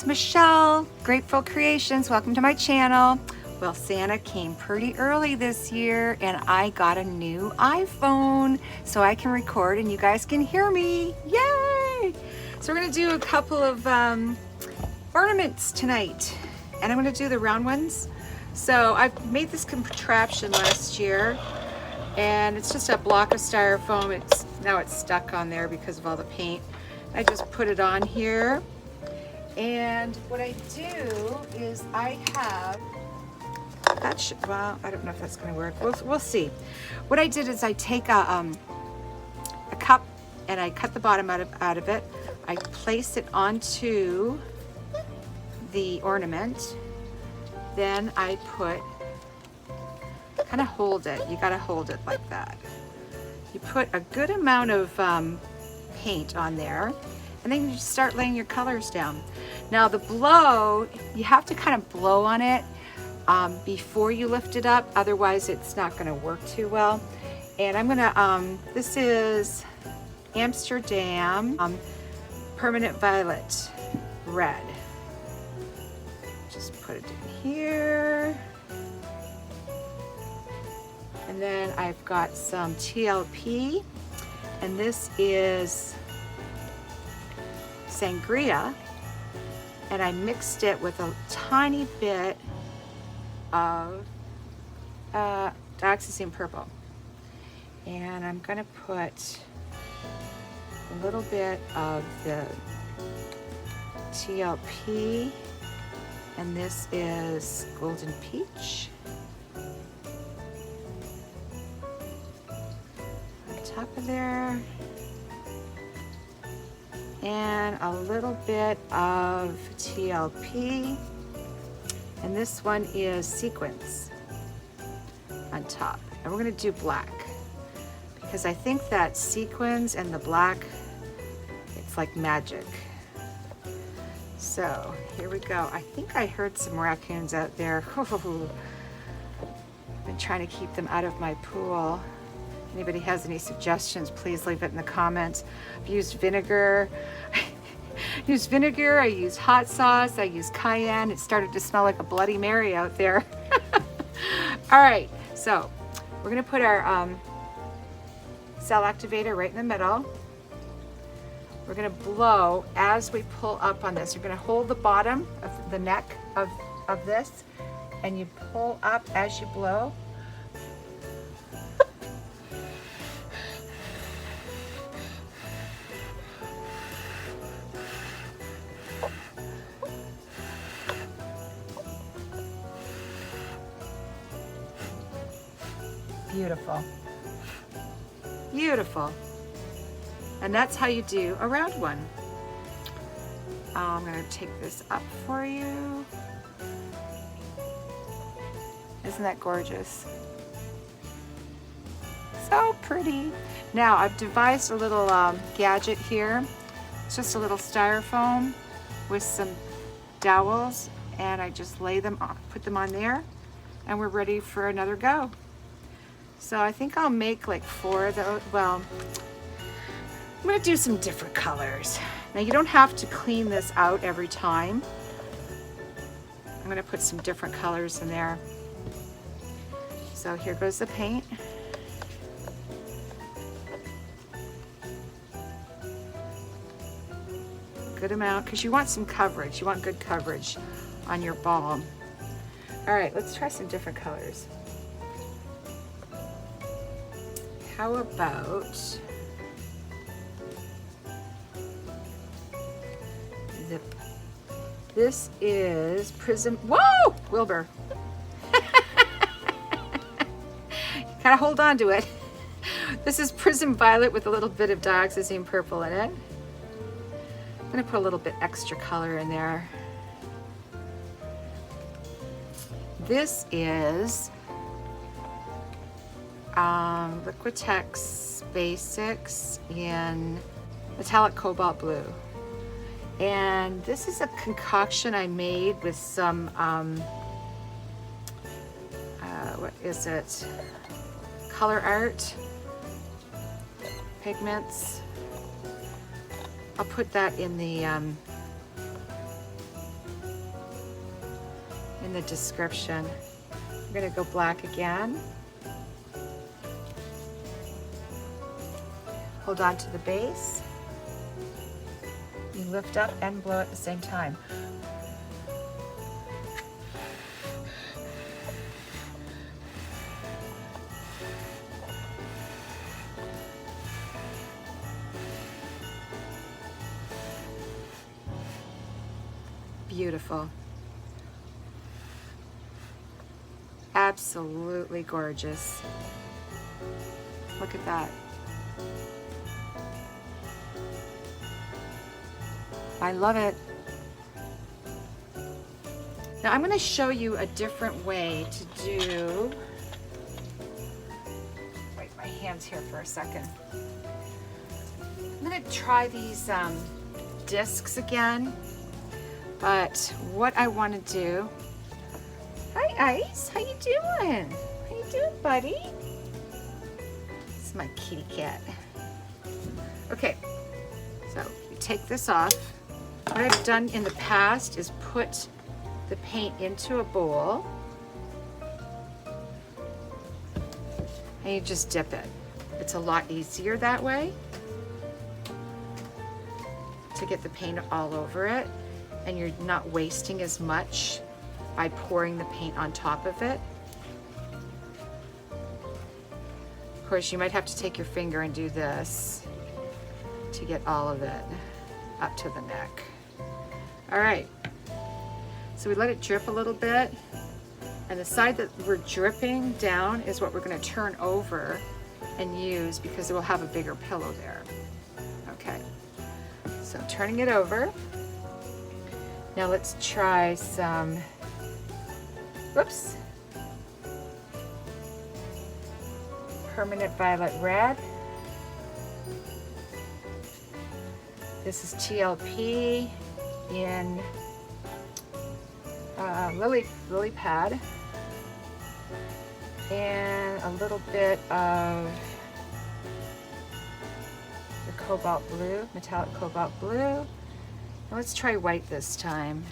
it's Michelle, Grateful Creations. Welcome to my channel. Well, Santa came pretty early this year and I got a new iPhone so I can record and you guys can hear me. Yay! So we're gonna do a couple of ornaments tonight and I'm gonna do the round ones. So I've made this contraption last year and it's just a block of styrofoam. Now it's stuck on there because of all the paint. I just put it on here. And what I do is I have, well, I don't know if that's gonna work. We'll see. What I did is I take a cup and I cut the bottom out of it. I place it onto the ornament. Then I kind of hold it. You gotta hold it like that. You put a good amount of paint on there. And then you start laying your colors down. Now the blow, you have to kind of blow on it before you lift it up, otherwise it's not gonna work too well. And I'm gonna, this is Amsterdam Permanent Violet Red. Just put it in here. And then I've got some TLP, and this is Sangria, and I mixed it with a tiny bit of dioxazine purple, and I'm gonna put a little bit of the TLP, and this is Golden Peach on top of there. And a little bit of TLP, and this one is Sequins on top. And we're gonna do black because I think that sequins and the black, it's like magic. So here we go. I think I heard some raccoons out there. I've been trying to keep them out of my pool. Anybody has any suggestions, please leave it in the comments. I've used vinegar. I used hot sauce, I used cayenne. It started to smell like a Bloody Mary out there. All right, so we're gonna put our cell activator right in the middle. We're gonna blow as we pull up on this. You're gonna hold the bottom of the neck of this, and you pull up as you blow. Beautiful. Beautiful. And that's how you do a round one. I'm going to take this up for you. Isn't that gorgeous? So pretty. Now I've devised a little gadget here. It's just a little styrofoam with some dowels, and I just lay them on, put them on there, and we're ready for another go. So I think I'll make like 4 of those. Well, I'm gonna do some different colors. Now you don't have to clean this out every time. I'm gonna put some different colors in there. So here goes the paint. Good amount, because you want some coverage. You want good coverage on your ball. All right, let's try some different colors. How about this is Prism. Whoa, Wilbur. Gotta hold on to it. This is Prism Violet with a little bit of dioxazine purple in it. I'm gonna put a little bit extra color in there. This is Liquitex Basics in metallic cobalt blue, and this is a concoction I made with some what is it, Color Art pigments. I'll put that in the in the description. I'm gonna go black again. Hold on to the base. You lift up and blow at the same time. Beautiful. Absolutely gorgeous. Look at that. I love it. Now I'm going to show you a different way to do, wait, my hand's here for a second. I'm going to try these discs again, but what I want to do, hi Ice, how you doing? How you doing, buddy? This is my kitty cat. Okay, so you take this off. What I've done in the past is put the paint into a bowl and you just dip it. It's a lot easier that way to get the paint all over it, and you're not wasting as much by pouring the paint on top of it. Of course, you might have to take your finger and do this to get all of it up to the neck. All right, so we let it drip a little bit, and the side that we're dripping down is what we're going to turn over and use because it will have a bigger pillow there. Okay, so turning it over. Now let's try some, whoops, permanent violet red. This is TLP in lily pad, and a little bit of the cobalt blue, metallic cobalt blue. Now let's try white this time.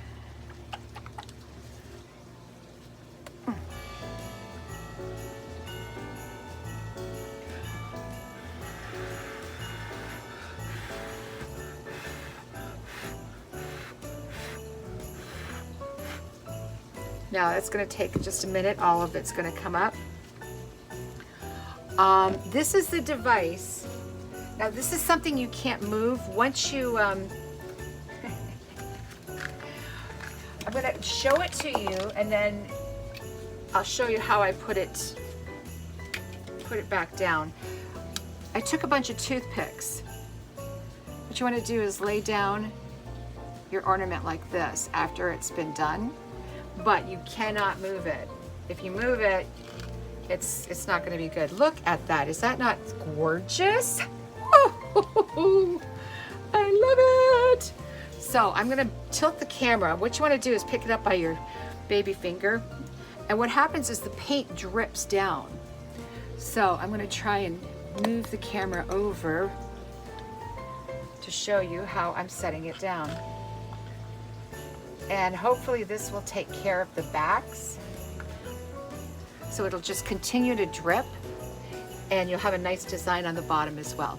Now it's going to take just a minute. All of it's going to come up. This is the device. Now this is something you can't move. Once you, I'm going to show it to you, and then I'll show you how I put it back down. I took a bunch of toothpicks. What you want to do is lay down your ornament like this after it's been done. But you cannot move it. If you move it, it's not going to be good. Look at that. Is that not gorgeous? Oh, I love it. So I'm going to tilt the camera. What you want to do is pick it up by your baby finger. And what happens is the paint drips down. So I'm going to try and move the camera over to show you how I'm setting it down. And hopefully this will take care of the backs. So it'll just continue to drip, and you'll have a nice design on the bottom as well.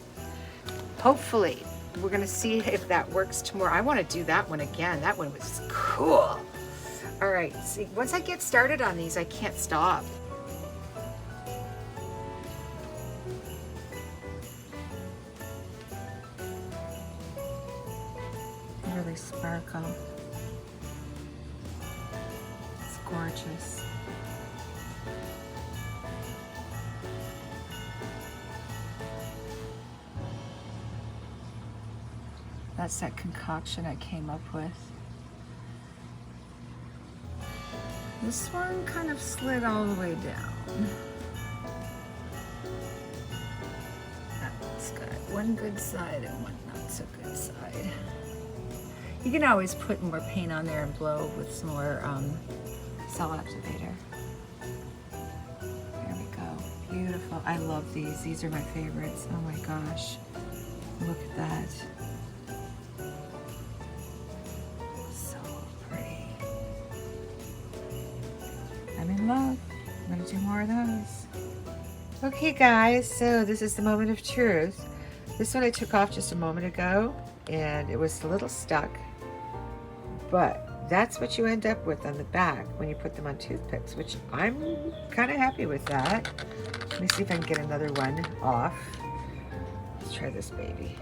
Hopefully, we're gonna see if that works tomorrow. I wanna do that one again. That one was cool. All right, see, once I get started on these, I can't stop. Really sparkle. Gorgeous. That's that concoction I came up with. This one kind of slid all the way down. That's got one good side and one not so good side. You can always put more paint on there and blow with some more cell activator. There we go. Beautiful. I love these. These are my favorites. Oh my gosh. Look at that. So pretty. more of those. Okay guys, so this is the moment of truth. This one I took off just a moment ago and it was a little stuck, but that's what you end up with on the back when you put them on toothpicks, which I'm kind of happy with that. Let me see if I can get another one off. Let's try this baby.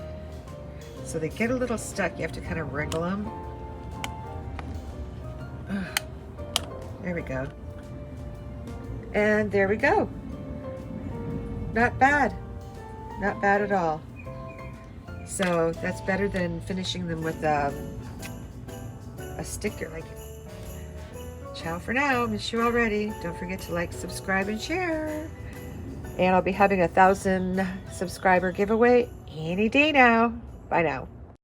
So they get a little stuck, you have to kind of wriggle them. There we go. And there we go. Not bad. Not bad at all. So that's better than finishing them with a sticker. Like, ciao for now. Miss you already. Don't forget to like, subscribe, and share. And I'll be having a 1,000 subscriber giveaway any day now. Bye now.